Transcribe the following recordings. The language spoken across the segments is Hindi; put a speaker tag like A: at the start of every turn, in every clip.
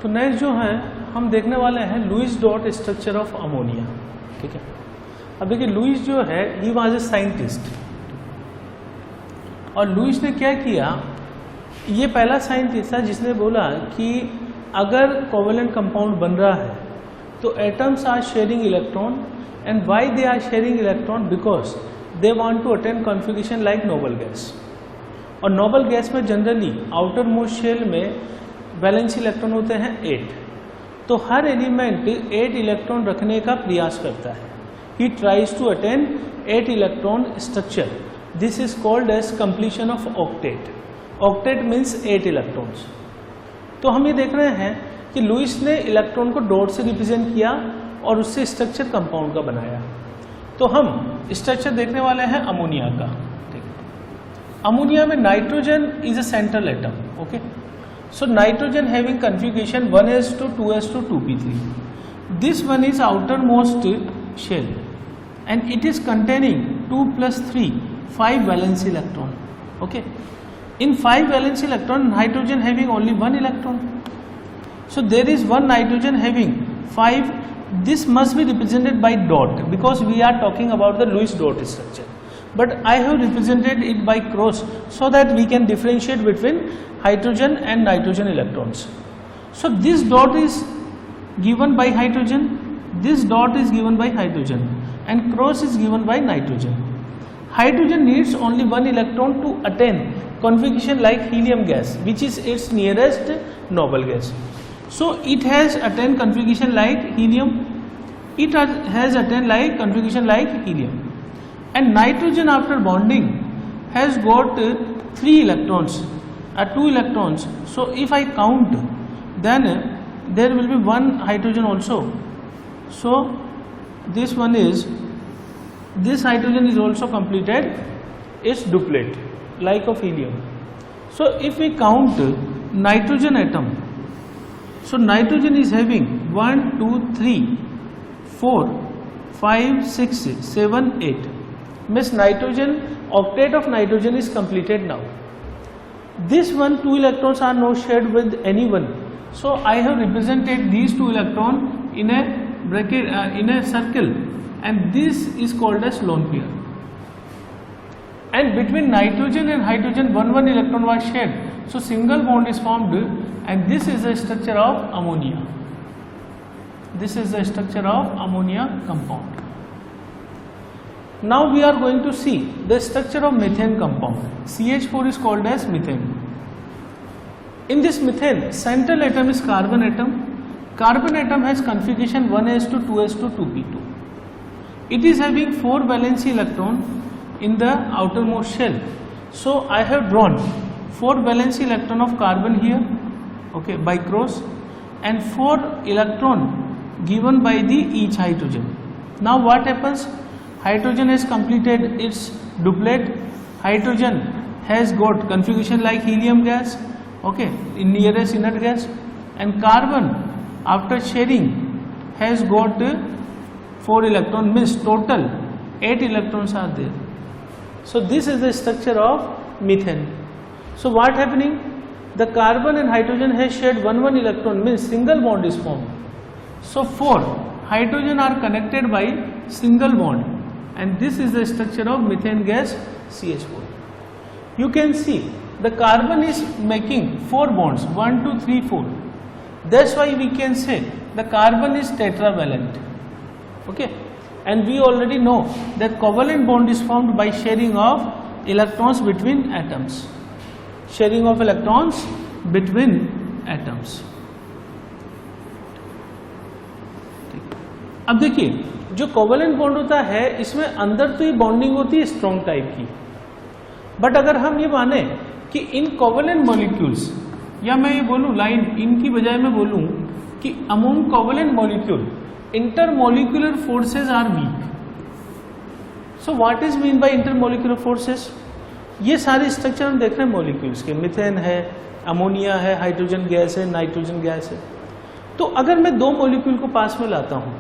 A: तो नेक्स्ट जो है हम देखने वाले हैं Lewis dot structure of ammonia. ठीक है, अब देखिए लुईस जो है ही वाज ए साइंटिस्ट, और लुईस ने क्या किया, ये पहला साइंटिस्ट था जिसने बोला कि अगर कोवेलेंट कंपाउंड बन रहा है तो atoms are sharing electron, and why they are sharing electron, because they want to attain configuration like noble gas. और नोबल गैस में जनरली आउटर मोस्ट शेल में वैलेंस इलेक्ट्रॉन होते हैं 8, तो हर एलिमेंट 8 इलेक्ट्रॉन रखने का प्रयास करता है। He tries to attain 8 electron structure, this is called as completion of octet. Octet means 8 electrons. तो हम ये देख रहे हैं कि लुईस ने इलेक्ट्रॉन को डॉट से रिप्रेजेंट किया और उससे स्ट्रक्चर कंपाउंड का बनाया। तो हम स्ट्रक्चर देखने वाले हैं अमोनिया का। ठीक है, अमोनिया में nitrogen is a central atom. Okay, so nitrogen having configuration 1s2 2s2 2p3, this one is outermost shell and it is containing 2 plus 3 5 valence electron. Okay, in 5 valence electron nitrogen having only 1 electron, so there is one nitrogen having 5. This must be represented by dot because we are talking about the Lewis dot structure, but I have represented it by cross so that we can differentiate between hydrogen and nitrogen electrons. So this dot is given by hydrogen, this dot is given by hydrogen, and cross is given by nitrogen. Hydrogen needs only 1 electron to attain configuration like helium gas, which is its nearest noble gas. So it has attained configuration like helium, it has attained like configuration like helium, and nitrogen after bonding has got 3 electrons, 2 electrons. So if I count, then there will be 1 hydrogen also. So this one is, this hydrogen is also completed its duplet like of helium. So if we count nitrogen atom, so nitrogen is having 1 2 3 4 5 6 7 8, means nitrogen, octet of nitrogen is completed now. This one 2 electrons are not shared with anyone, so I have represented these 2 electrons in a bracket, in a circle, and this is called as lone pair. And between nitrogen and hydrogen 1 electron was shared, so single bond is formed, and this is the structure of ammonia. This is the structure of ammonia compound. Now we are going to see the structure of methane compound. CH4 is called as methane. In this methane, central atom is carbon atom. Carbon atom has configuration 1s2 2s2 2p2. It is having 4 valence electron in the outermost shell. So I have drawn 4 valence electron of carbon here, okay, by cross, and 4 electron given by the each hydrogen. Now what happens? Hydrogen has completed its duplet, hydrogen has got configuration like helium gas, okay, in nearest inert gas, and carbon after sharing has got 4 electron, means total 8 electrons are there. So this is the structure of methane. So what happening? The carbon and hydrogen has shared 1 electron, means single bond is formed. So 4 hydrogen are connected by single bond, and this is the structure of methane gas CH4. You can see the carbon is making 4 bonds, 1 2 3 4. That's why we can say the carbon is tetravalent. Okay, and we already know that covalent bond is formed by sharing of electrons between atoms. Sharing of electrons between atoms. अब देखिए जो कोवेलेंट बॉन्ड होता है इसमें अंदर तो ये बॉन्डिंग होती है स्ट्रॉन्ग टाइप की, बट अगर हम ये माने कि इन कोवेलेंट मॉलिक्यूल्स, या मैं ये बोलूं लाइन इनकी बजाय मैं बोलूं कि among covalent molecule intermolecular forces are weak. So what is mean by intermolecular forces? ये सारे स्ट्रक्चर हम देख रहे हैं मॉलिक्यूल्स के, मिथेन है, अमोनिया है, हाइड्रोजन गैस है, नाइट्रोजन गैस है. तो अगर मैं 2 मॉलिक्यूल को पास में लाता हूं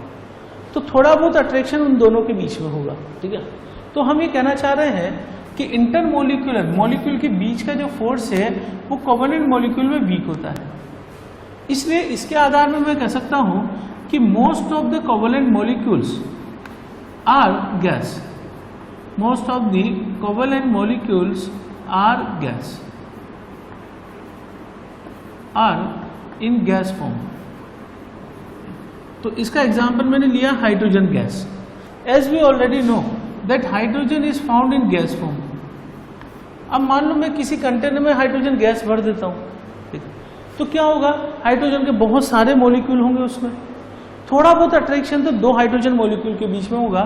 A: तो थोड़ा बहुत अट्रैक्शन उन दोनों के बीच में होगा. ठीक है, तो हम ये कहना चाह रहे हैं कि इंटरमोलिकुलर मॉलिक्यूल के बीच का जो फोर्स है वो कोवेलेंट मॉलिक्यूल में वीक होता है. इसलिए इसके आधार में मैं कह सकता हूं कि most of the covalent molecules are gas, most of the covalent molecules are gas, are in gas form. तो इसका एग्जांपल मैंने लिया hydrogen gas. As we already know that hydrogen is found in gas form. अब मान लो मैं किसी कंटेनर में हाइड्रोजन गैस भर देता हूं, ठीक, तो क्या होगा, हाइड्रोजन के बहुत सारे मॉलिक्यूल होंगे उसमें, थोड़ा बहुत अट्रैक्शन तो दो हाइड्रोजन मॉलिक्यूल के बीच में होगा।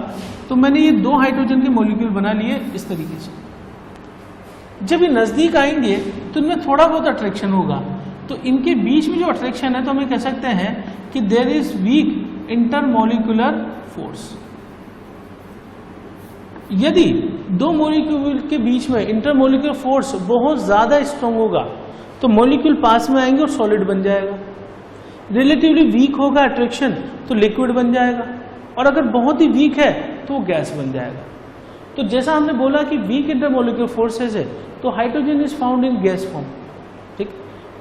A: तो मैंने ये दो हाइड्रोजन के मॉलिक्यूल बना लिए इस तरीके से। जब ये नजदीक आएंगे तो इनमें थोड़ा बहुत अट्रैक्शन होगा, तो इनके बीच में जो अट्रैक्शन है तो हम ये कह सकते हैं कि there is weak intermolecular force. यदि दो मॉलिक्यूल के बीच में इंटरमॉलिक्यूलर फोर्स बहुत ज्यादा स्ट्रांग होगा तो मॉलिक्यूल पास में आएंगे और सॉलिड बन जाएगा। रिलेटिवली वीक होगा अट्रैक्शन तो लिक्विड बन जाएगा, और अगर बहुत ही वीक है तो वो गैस बन जाएगा। तो जैसा हमने बोला कि वीक इंटरमॉलिक्यूलर फोर्सेस है, तो hydrogen is found in gas form, ठीक।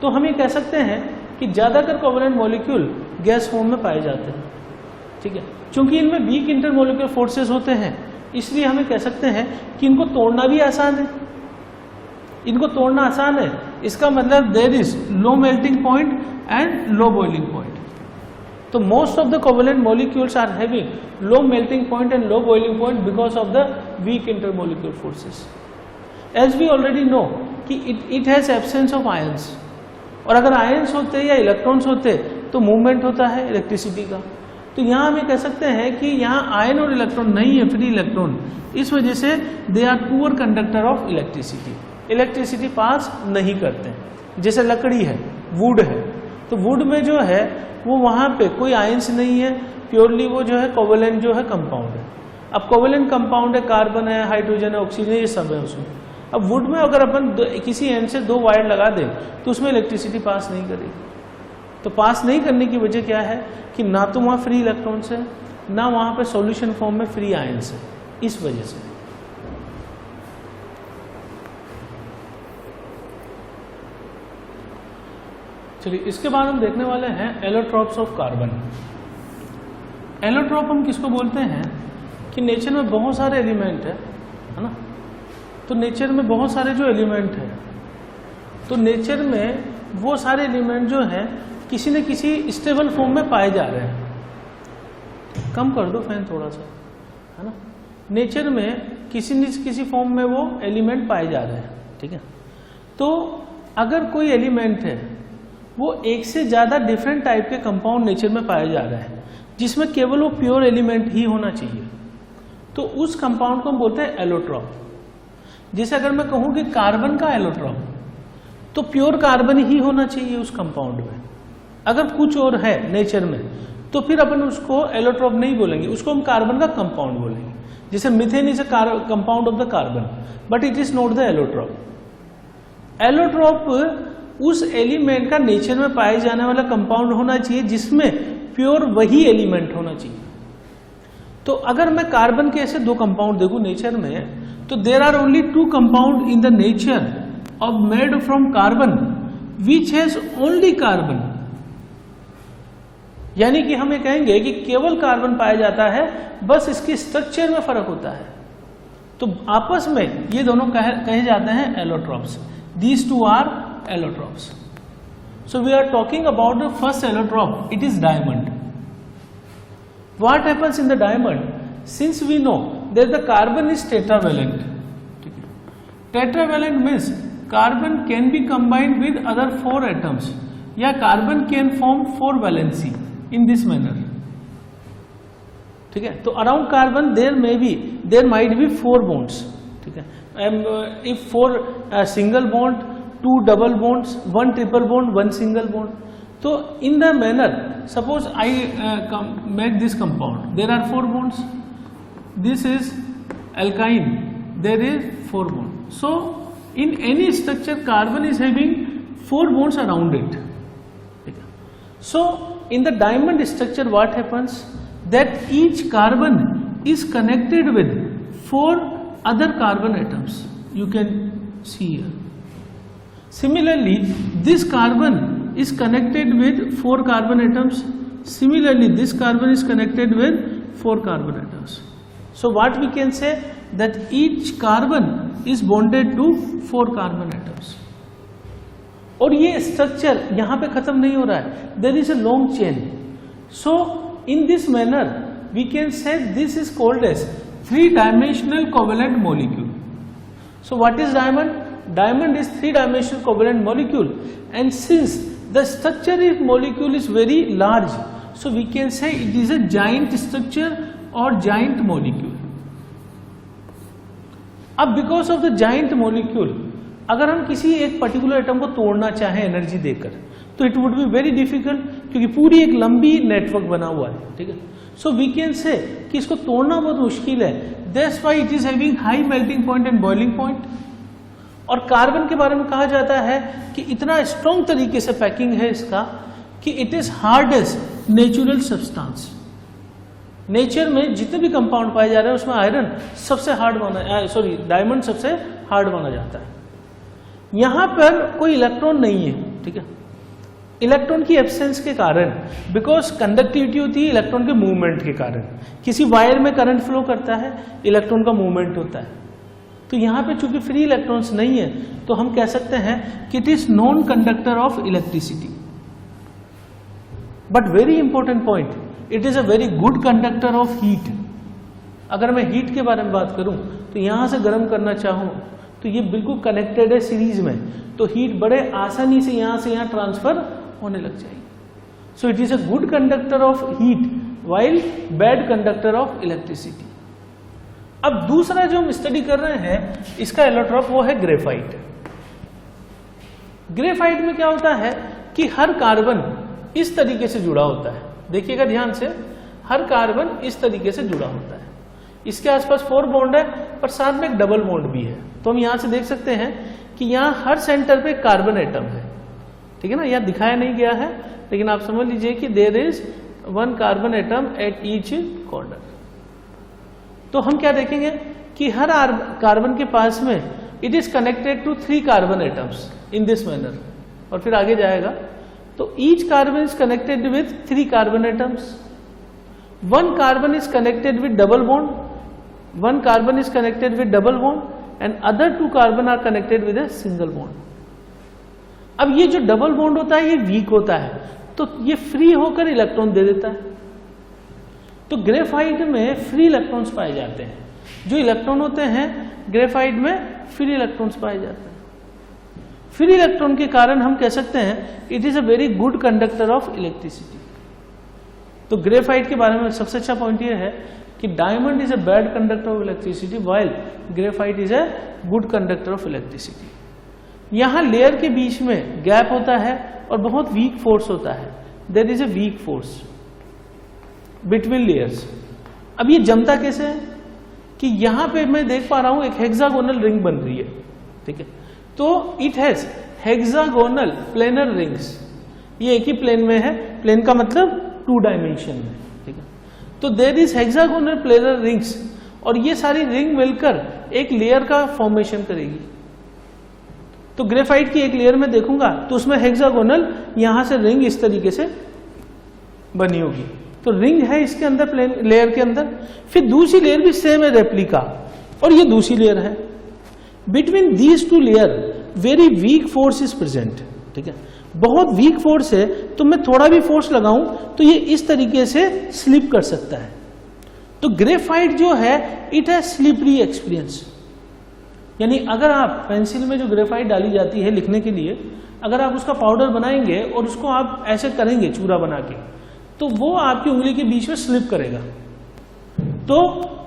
A: तो हम ये कह सकते हैं कि ज्यादातर कोवेलेंट मॉलिक्यूल गैस फॉर्म में पाए जाते हैं, ठीक है। चूंकि इनमें वीक इंटरमॉलिक्यूलर फोर्सेस होते हैं, इसलिए हमें कह सकते हैं कि इनको तोड़ना भी आसान है, इनको तोड़ना आसान है। इसका मतलब there is low melting point and low boiling point. तो most of the covalent molecules are having low melting point and low boiling point because of the weak intermolecular forces. As we already know कि it has absence of ions, और अगर आयंस होते या इलेक्ट्रॉन्स होते तो मूवमेंट होता है इलेक्ट्रिसिटी का। तो यहां हम ये कह सकते हैं कि यहाँ आयन और इलेक्ट्रॉन नहीं है, फ्री इलेक्ट्रॉन, इस वजह से they are poor conductor of electricity, electricity pass नहीं करते हैं। जैसे लकड़ी है, वुड है, तो वुड में जो है वो वहां पे कोई आयंस नहीं है, प्योरली वो जो है कोवेलेंट जो है कंपाउंड है। अब कोवेलेंट कंपाउंड है, कार्बन है, हाइड्रोजन है, ऑक्सीजन, ये सब है उसमें। अब वुड में अगर अपन किसी एंड से दो वायर लगा दें तो उसमें इलेक्ट्रिसिटी पास नहीं करेगी। तो पास नहीं करने की वजह क्या है कि ना तो वहां फ्री इलेक्ट्रॉन्स है, ना वहां पे सॉल्यूशन फॉर्म में फ्री आयंस है, इस वजह से। चलिए इसके बाद हम देखने वाले हैं एलोट्रॉप्स ऑफ कार्बन। एलोट्रॉप हम किसको बोलते हैं कि नेचर में बहुत सारे एलिमेंट है ना। तो नेचर में बहुत सारे जो एलिमेंट है, तो नेचर में वो सारे एलिमेंट जो है किसी न किसी स्टेबल फॉर्म में पाए जा रहे हैं। कम कर दो फैन थोड़ा सा, है ना। नेचर में किसी न किसी फॉर्म में वो एलिमेंट पाए जा रहे हैं, ठीक है। तो अगर कोई एलिमेंट है वो एक से ज्यादा डिफरेंट टाइप के कंपाउंड नेचर में पाए जा रहे हैं, जिसमें केवल वो प्योर एलिमेंट ही होना चाहिए, तो उस कंपाउंड को हम बोलते हैं एलोट्रॉप। जैसे अगर मैं कहूं कि कार्बन का एलोट्रॉप, तो प्योर कार्बन ही होना चाहिए उस कंपाउंड में। अगर कुछ और है नेचर में तो फिर अपन उसको एलोट्रॉप नहीं बोलेंगे, उसको हम कार्बन का कंपाउंड बोलेंगे। जैसे methane is a compound of the carbon, but it is not the allotrope. Allotrope उस एलिमेंट का नेचर में पाए जाने वाला कंपाउंड होना चाहिए जिसमें प्योर वही एलिमेंट होना चाहिए। तो अगर मैं कार्बन के ऐसे दो कंपाउंड देखूं नेचर में, तो there are only two compound in the nature of made from carbon which has only carbon. यानी कि हम ये कहेंगे कि केवल कार्बन पाया जाता है, बस इसके स्ट्रक्चर में फर्क होता है। तो आपस में ये दोनों कहे जाते हैं allotropes. These two are allotropes. So we are talking about the first allotrop. It is diamond. What happens in the diamond? Since we know that the carbon is tetravalent. Tetravalent means carbon can be combined with other 4 atoms. या carbon can form 4 valency in this manner. ठीक है, तो around carbon there might be 4 bonds. ठीक है, if 4 single bond, 2 double bonds, 1 triple bond, 1 single bond. So in the manner, suppose I make this compound, there are 4 bonds. This is alkyne, there is 4 bonds. So in any structure, carbon is having 4 bonds around it. So in the diamond structure, what happens? That each carbon is connected with 4 other carbon atoms. You can see here. Similarly, this carbon is connected with 4 carbon atoms. Similarly, this carbon is connected with 4 carbon atoms. So what we can say that each carbon is bonded to 4 carbon atoms. और ये स्ट्रक्चर यहाँ पे खत्म नहीं हो रहा है. There is a long chain. So in this manner we can say this is called as 3-dimensional covalent molecule. So what is diamond? Diamond is 3-dimensional covalent molecule, and since the structure of molecule is very large, so we can say it is a giant structure or giant molecule. अब because of the giant molecule, अगर हम किसी एक पर्टिकुलर एटम को तोड़ना चाहें एनर्जी देकर, तो it would be very difficult, क्योंकि पूरी एक लंबी नेटवर्क बना हुआ है. ठीक है. सो वी कैन से कि इसको तोड़ना बहुत मुश्किल है. That's why it is having high melting point and boiling point. और कार्बन के बारे में कहा जाता है कि इतना स्ट्रॉन्ग तरीके से पैकिंग है इसका कि it is hardest natural substance. Nature में जितने भी कंपाउंड पाए जा रहे हैं उसमें आयरन सबसे हार्ड माना, सॉरी डायमंड सबसे हार्ड माना जाता है. यहां पर कोई इलेक्ट्रॉन नहीं है. ठीक है. इलेक्ट्रॉन की एब्सेंस के कारण, बिकॉज कंडक्टिविटी होती है इलेक्ट्रॉन के मूवमेंट के कारण. किसी वायर में करंट फ्लो करता है, इलेक्ट्रॉन का मूवमेंट होता है. तो यहां पे चूंकि फ्री इलेक्ट्रॉन्स नहीं है, तो हम कह सकते हैं कि it is non conductor of electricity. But very important point, it is a very good conductor of heat. अगर मैं हीट के बारे में बात करूं तो यहां से गर्म करना चाहूं तो ये बिल्कुल कनेक्टेड है सीरीज में, तो हीट बड़े आसानी से यहां ट्रांसफर होने लग जाएगी. So it is a good conductor of heat while bad conductor of electricity. अब दूसरा जो हम स्टडी कर रहे हैं इसका एलोट्रॉप, वो है ग्रेफाइट. ग्रेफाइट में क्या होता है कि हर कार्बन इस तरीके से जुड़ा होता है. देखिएगा ध्यान से, हर कार्बन इस तरीके से जुड़ा होता है. इसके आसपास 4 बॉन्ड है, पर साथ में एक डबल बॉन्ड भी है. तो हम यहां से देख सकते हैं कि यहां हर सेंटर पे कार्बन एटम है. ठीक है ना. यहां दिखाया नहीं गया है, लेकिन आप समझ लीजिए कि there is 1 carbon atom at each corner. तो हम क्या देखेंगे कि हर कार्बन के पास में it is connected to 3 carbon atoms in this manner. और फिर आगे जाएगा तो each carbon is connected with 3 carbon atoms. 1 carbon is connected with double bond, 1 carbon is connected with double bond, and other 2 carbon are connected with a single bond. अब ये जो डबल बॉन्ड होता है ये वीक होता है, तो ये फ्री होकर इलेक्ट्रॉन दे देता है. तो ग्रेफाइट में फ्री इलेक्ट्रॉन्स पाए जाते हैं. जो इलेक्ट्रॉन होते हैं ग्रेफाइट में फ्री इलेक्ट्रॉन्स पाए जाते हैं. फ्री इलेक्ट्रॉन के कारण हम कह सकते हैं it is a very good conductor of electricity. तो ग्रेफाइट के बारे में सबसे अच्छा पॉइंट ये है कि diamond is a bad conductor of electricity while graphite is a good conductor of electricity. यहां लेयर के बीच में गैप होता है और बहुत वीक फोर्स होता है. There is a weak force between layers. अब ये जमता कैसे है कि यहां पे मैं देख पा रहा हूं एक हेक्सागोनल रिंग बन रही है. ठीक है. तो it has hexagonal planar rings. ये एक ही प्लेन में है. प्लेन का मतलब 2 डायमेंशन में. ठीक है. तो there is hexagonal planar rings, और ये सारी रिंग मिलकर एक लेयर का फॉर्मेशन करेगी. तो ग्रेफाइट की एक लेयर में देखूंगा तो उसमें हेक्सागोनल यहां से रिंग इस तरीके से बनी होगी. तो रिंग है इसके अंदर, प्लेन लेयर के अंदर. फिर दूसरी लेयर भी सेम है, रेप्लिका, और ये दूसरी लेयर है. Between these 2 layer very weak force is present. ठीक है. बहुत वीक फोर्स है, तो मैं थोड़ा भी फोर्स लगाऊं तो ये इस तरीके से स्लिप कर सकता है. तो ग्रेफाइट जो है इट हैज स्लिपरी एक्सपीरियंस. यानी अगर आप पेंसिल में जो ग्रेफाइट डाली जाती है लिखने के लिए, अगर आप उसका पाउडर बनाएंगे और उसको आप ऐसे करेंगे चूरा बना के, तो वो आपकी उंगली के बीच में स्लिप करेगा. तो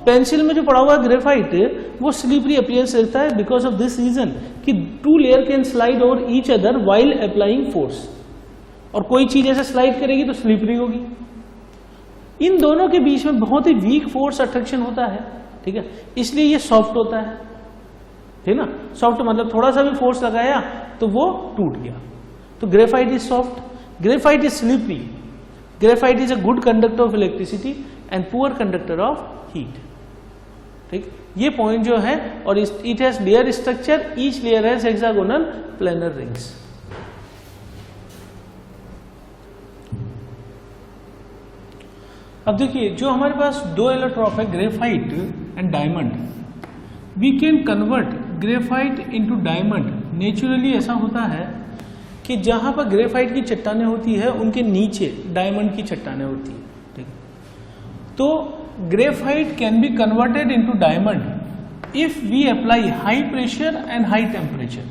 A: पेंसिल में जो पड़ा हुआ ग्रेफाइट वो स्लिपरी अपीयरेंस रहता है बिकॉज ऑफ दिस रीजन कि 2 layer can slide over each other while applying force. और कोई चीज ऐसे स्लाइड करेगी तो स्लिपरी होगी. इन दोनों के बीच में बहुत ही वीक फोर्स अट्रैक्शन होता है. ठीक है. इसलिए ये सॉफ्ट होता है. ठीक ना. सॉफ्ट मतलब थोड़ा सा भी फोर्स लगाया तो वो टूट गया. तो graphite is soft, graphite is slippery, graphite is a good conductor of electricity and poor conductor of heat. ठीक. ये पॉइंट जो है, और it has layer structure, each layer has hexagonal planar rings. अब देखिए जो हमारे पास दो एलोट्रॉप है graphite and diamond, we can convert graphite into diamond. Naturally ऐसा होता है कि जहां पर ग्रेफाइट की चट्टानें होती है उनके नीचे डायमंड की चट्टानें होती है, ठीक है। तो graphite can be converted into diamond if we apply high pressure and high temperature.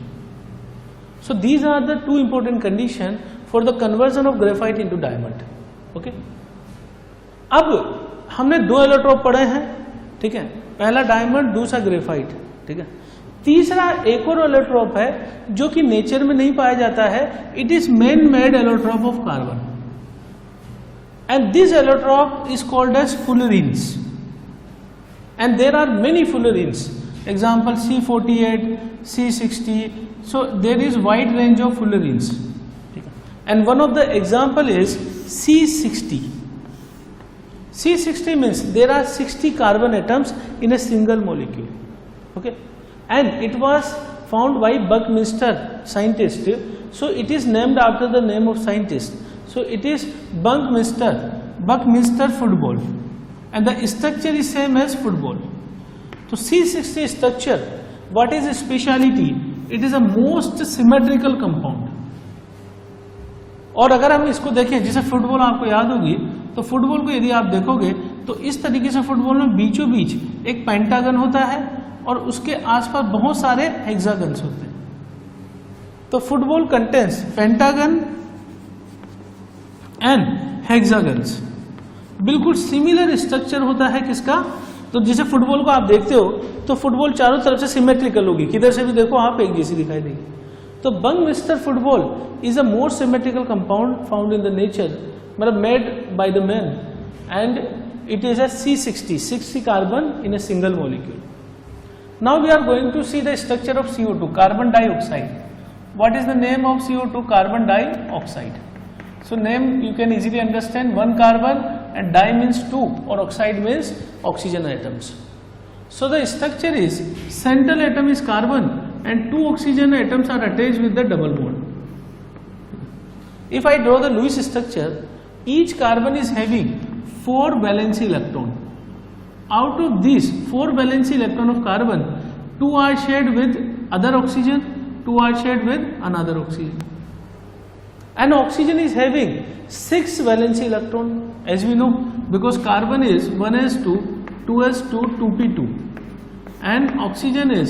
A: So these are the two important condition for the conversion of graphite into diamond. Okay? अब हमने दो एलोट्रॉप पढ़े हैं, ठीक है, पहला डायमंड दूसरा ग्रेफाइट, ठीक है। तीसरा एक और एलोट्रॉप है जो कि नेचर में नहीं पाया जाता है, it is man made allotrope of carbon and this allotrope is called as fullerenes and there are many fullerenes, example C48, C60. So there is wide range of fullerenes, and one of the example is C60. C60 means there are 60 carbon atoms in a single molecule. Okay, and it was found by Buckminster scientist. So it is named after the name of scientist. So it is Buckminster football, and the structure is same as football. So C60 structure, what is its speciality? It is a most symmetrical compound. और अगर हम इसको देखें, जैसे फुटबॉल आपको याद होगी, तो फुटबॉल को यदि आप देखोगे तो इस तरीके से फुटबॉल में बीचों बीच एक पेंटागन होता है और उसके आसपास बहुत सारे हेक्सागन्स होते हैं। तो football contains pentagon and hexagons. बिल्कुल सिमिलर स्ट्रक्चर होता है किसका? तो जैसे फुटबॉल को आप देखते हो तो फुटबॉल चारों तरफ से सिमेट्रिकल होगी, किधर से भी देखो आप एक जैसी दिखाई देगी। तो Buckminster football is a more symmetrical compound found in the nature, मतलब made by the man, and it is a C60, 60 carbon in a single molecule. Now we are going to see the structure of CO2, carbon dioxide. What is the name of CO2? Carbon dioxide. So name you can easily understand, one carbon and di means two or oxide means oxygen atoms. So the structure is central atom is carbon and two oxygen atoms are attached with the double bond. If I draw the Lewis structure, each carbon is having 4 valence electron. Out of these 4 valence electron of carbon, 2 are shared with other oxygen, 2 are shared with another oxygen. And oxygen is having 6 valence electron, as we know, because carbon is 1s2, 2s2, 2p2, and oxygen is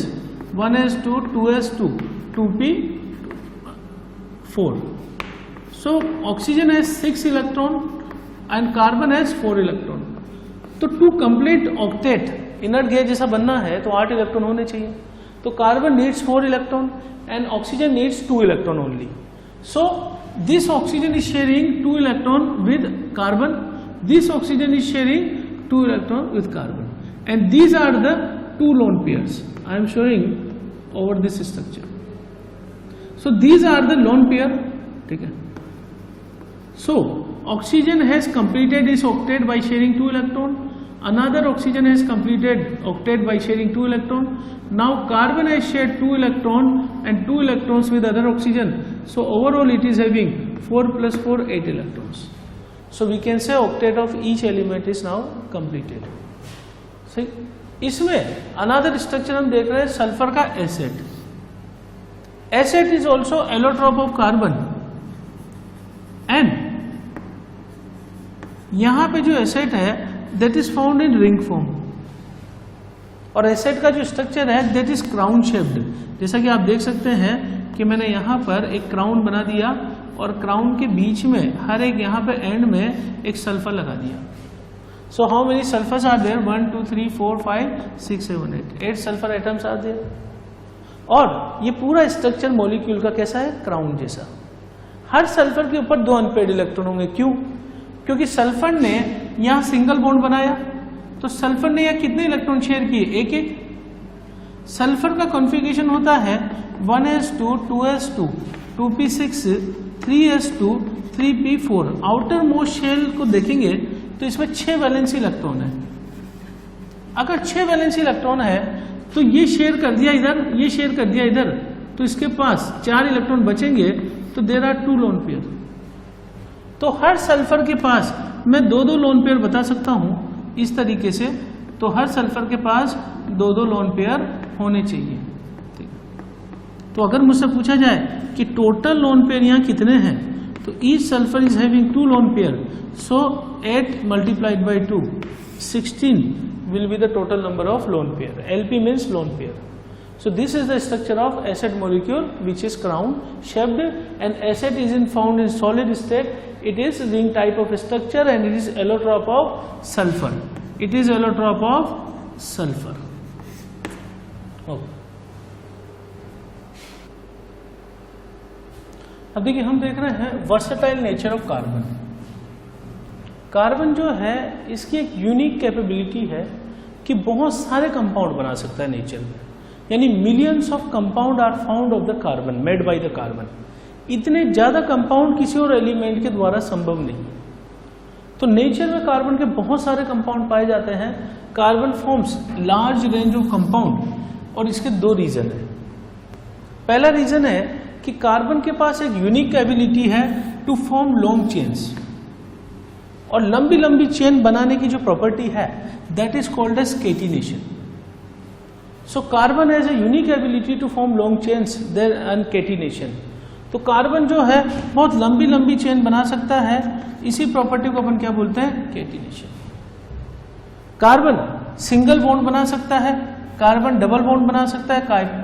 A: 1s2, 2s2, 2p4. So oxygen has 6 electron and carbon has 4 electron. तो to complete octet inert gas जैसा बनना है तो 8 इलेक्ट्रॉन होने चाहिए। तो carbon needs 4 electron and oxygen needs 2 electron only. So this oxygen is sharing 2 electron with carbon, this oxygen is sharing 2 electron with carbon, and these are the 2 lone pairs I am showing over this structure. So these are the lone pair, ठीक है। So oxygen has completed its octet by sharing 2 electron, another oxygen has completed octet by sharing 2 electron. Now carbon has shared 2 electron and 2 electrons with other oxygen, so overall it is having 4 plus 4 8 electrons. So we can say octet of each element is now completed. सही, इसमें another structure हम देख रहे हैं सल्फर का acid. Acid is also allotrope of carbon, and यहां पे जो एसिड है that is found in ring form, और एसिड का जो स्ट्रक्चर है दैट इज क्राउन शेप्ड। जैसा कि आप देख सकते हैं कि मैंने यहाँ पर एक क्राउन बना दिया और क्राउन के बीच में हर एक यहाँ पे एंड में एक सल्फर लगा दिया। So how many sulphurs are there? 1 2 3 4 5 6 7 8 sulphur atoms are there. और ये पूरा स्ट्रक्चर मॉलिक्यूल का कैसा है? क्राउन जैसा। हर सल्फर के ऊपर 2 अनपेड इलेक्ट्रॉन होंगे। क्यों? क्योंकि सल्फर ने यहाँ सिंगल बॉन्ड बनाया, तो सल्फर ने यहाँ कितने इलेक्ट्रॉन शेयर किए? एक एक। सल्फर का कॉन्फ़िगरेशन होता है 1s2, 2s2, 2p6, 3s2, 3p4। Outer most shell को देखेंगे तो इसमें 6 वैलेंसी इलेक्ट्रॉन है। अगर 6 वैलेंसी इलेक्ट्रॉन है तो ये शेयर कर दिया इधर, ये शेयर कर दिया इधर, तो इसके पास 4 इलेक्ट्रॉन बचेंगे, तो देयर आर 2 लोन पेयर। तो हर सल्फर के पास मैं 2-2 लोन पेयर बता सकता हूं इस तरीके से। तो हर सल्फर के पास 2-2 लोन पेयर होने चाहिए। तो अगर मुझसे पूछा जाए कि टोटल लोन पेयर यहाँ कितने हैं, तो each sulphur is having 2 lone pair, so 8 multiplied by 2, 16 will be the total number of lone pair. LP means lone pair. So this is the structure of acid molecule which is crown shaped, and acid is found in solid state. It is ring type of structure and it is allotrope of sulfur. It is allotrope of sulfur. Okay. अब देखिए हम देख रहे हैं versatile nature of carbon. Carbon जो है इसकी एक यूनिक कैपेबिलिटी है कि बहुत सारे कंपाउंड बना सकता है नेचर में, यानी millions of compound are found of the carbon made by the carbon. इतने ज्यादा कंपाउंड किसी और एलिमेंट के द्वारा संभव नहीं। तो नेचर में कार्बन के बहुत सारे कंपाउंड पाए जाते हैं। Carbon forms large range of compound, और इसके 2 रीजन है। पहला रीजन है कि कार्बन के पास एक यूनिक एबिलिटी है टू फॉर्म लॉन्ग चेन्स, और लंबी लंबी चेन बनाने की जो प्रॉपर्टी है that is called as catenation. So carbon has a unique ability to form long chains there and catenation. तो कार्बन जो है बहुत लंबी लंबी चेन बना सकता है, इसी प्रॉपर्टी को अपन क्या बोलते हैं, केटिनेशन। कार्बन सिंगल बॉन्ड बना सकता है, कार्बन डबल बॉन्ड बना सकता है,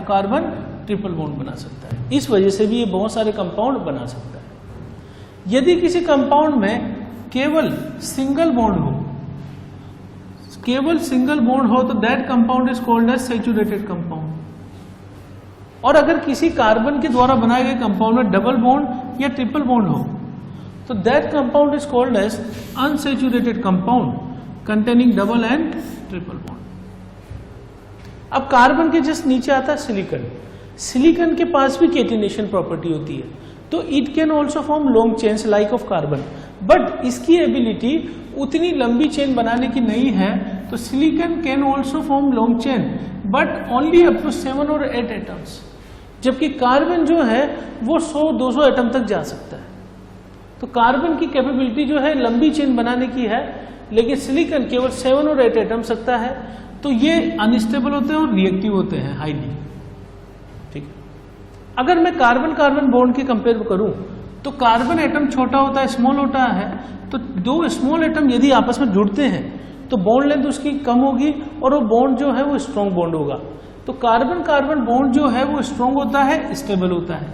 A: कार्बन ट्रिपल बॉन्ड बना सकता है। इस वजह से भी ये बहुत सारे कंपाउंड बना सकता है। यदि किसी कंपाउंड में केवल सिंगल बॉन्ड हो, केवल सिंगल बॉन्ड हो, तो that compound is called as saturated compound. और अगर किसी कार्बन के द्वारा बनाए गए कंपाउंड में डबल बॉन्ड या ट्रिपल बॉन्ड हो, तो that compound is called as unsaturated compound containing double and triple bond. अब कार्बन के जस्ट नीचे आता है सिलिकॉन। सिलिकॉन के पास भी केटिनेशन प्रॉपर्टी होती है, तो it can also form long chains like of carbon, but इसकी एबिलिटी उतनी लंबी चेन बनाने की नहीं है। तो silicon can also form long chain but only up to 7 और 8 एटम्स, जबकि कार्बन जो है वो 100-200 एटम तक जा सकता है। तो कार्बन की कैपेबिलिटी जो है लंबी चेन बनाने की है, लेकिन सिलिकॉन केवल 7 और 8 एटम सकता है। तो ये अनस्टेबल होते हैं और रिएक्टिव होते हैं हाईली। ठीक, अगर मैं कार्बन कार्बन बॉन्ड के कंपेयर करूं तो कार्बन एटम छोटा होता है, स्मॉल होता है। तो 2 स्मॉल एटम यदि आपस में जुड़ते हैं तो बॉन्ड लेंथ उसकी कम होगी और वो बॉन्ड जो है वो स्ट्रॉन्ग बॉन्ड होगा। तो कार्बन कार्बन बॉन्ड जो है वो स्ट्रॉन्ग होता है, स्टेबल होता है,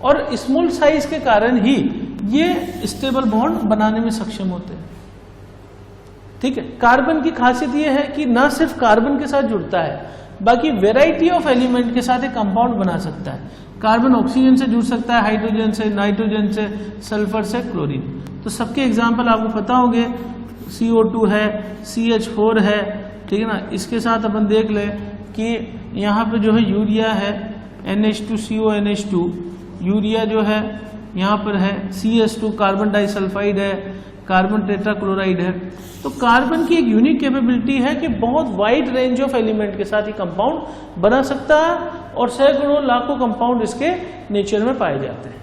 A: और स्मॉल साइज के कारण ही ये स्टेबल बॉन्ड बनाने में सक्षम होते हैं। ठीक है, कार्बन की खासियत ये है कि ना सिर्फ कार्बन के साथ जुड़ता है, बाकी वेराइटी ऑफ एलिमेंट के साथ एक कंपाउंड बना सकता है। कार्बन ऑक्सीजन से जुड़ सकता है, हाइड्रोजन से, नाइट्रोजन से, सल्फर से, क्लोरीन। तो सबके एग्जाम्पल आपको पता होंगे, CO2 है, CH4 है, ठीक है ना। इसके साथ अपन देख ले कि यहाँ पे जो है यूरिया है, NH2CO NH2, यूरिया जो है यहाँ पर है, CS2 कार्बन डाइसल्फाइड है, कार्बन टेट्राक्लोराइड है। तो कार्बन की एक यूनिक कैपेबिलिटी है कि बहुत वाइड रेंज ऑफ एलिमेंट के साथ ही कंपाउंड बना सकता है, और सैकड़ों लाखों कंपाउंड इसके नेचर में पाए जाते हैं।